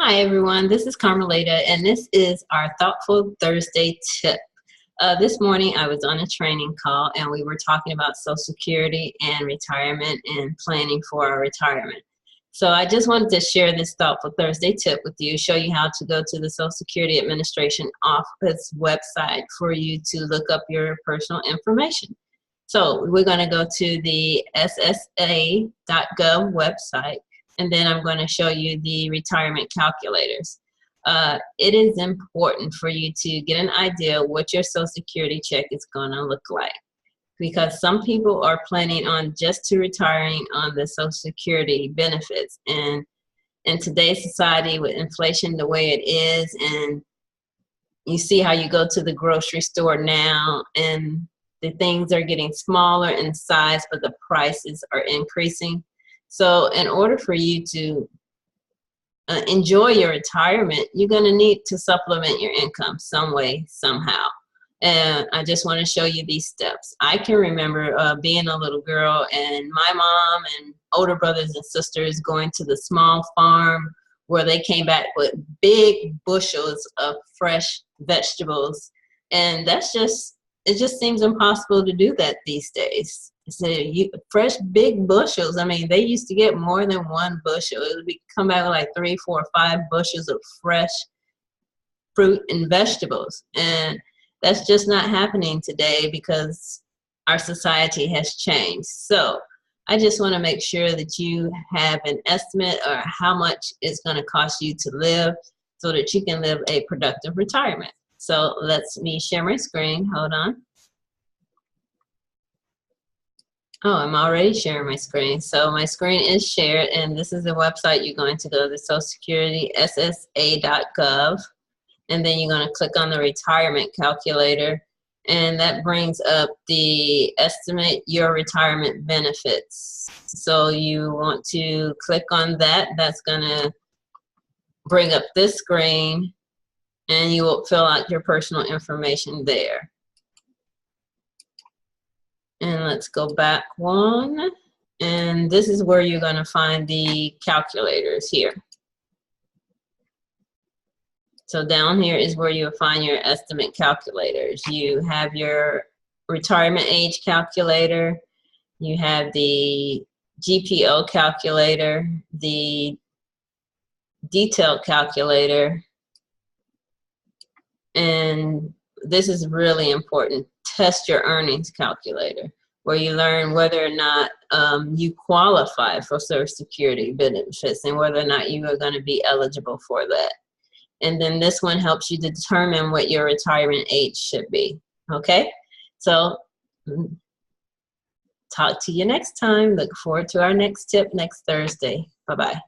Hi everyone, this is Carmelita and this is our Thoughtful Thursday tip. This morning I was on a training call and we were talking about Social Security and retirement and planning for our retirement. So I just wanted to share this Thoughtful Thursday tip with you, show you how to go to the Social Security Administration office website for you to look up your personal information. So we're going to go to the SSA.gov website. And then I'm going to show you the retirement calculators. It is important for you to get an idea what your Social Security check is going to look like, because some people are planning on just to retiring on the Social Security benefits. And in today's society with inflation the way it is, and you see how you go to the grocery store now and the things are getting smaller in size, but the prices are increasing. So in order for you to enjoy your retirement, you're going to need to supplement your income some way, somehow. And I just want to show you these steps. I can remember being a little girl and my mom and older brothers and sisters going to the small farm where they came back with big bushels of fresh vegetables. And it just seems impossible to do that these days. So fresh big bushels. I mean, they used to get more than one bushel. It would come out with like 3, 4, 5 bushels of fresh fruit and vegetables. And that's just not happening today because our society has changed. So I just want to make sure that you have an estimate of how much it's going to cost you to live so that you can live a productive retirement. So let me share my screen. Hold on. Oh, I'm already sharing my screen. So my screen is shared, and this is the website you're going to go to, Social Security, SSA.gov, and then you're going to click on the retirement calculator, and that brings up the estimate your retirement benefits. So you want to click on that. That's going to bring up this screen, and you will fill out your personal information there. And let's go back one. And this is where you're going to find the calculators here. So down here is where you'll find your estimate calculators. You have your retirement age calculator. You have the GPO calculator, the detailed calculator. And this is really important. Test your earnings calculator, where you learn whether or not you qualify for Social Security benefits and whether or not you are going to be eligible for that. And then this one helps you determine what your retirement age should be. Okay? So talk to you next time. Look forward to our next tip next Thursday. Bye-bye.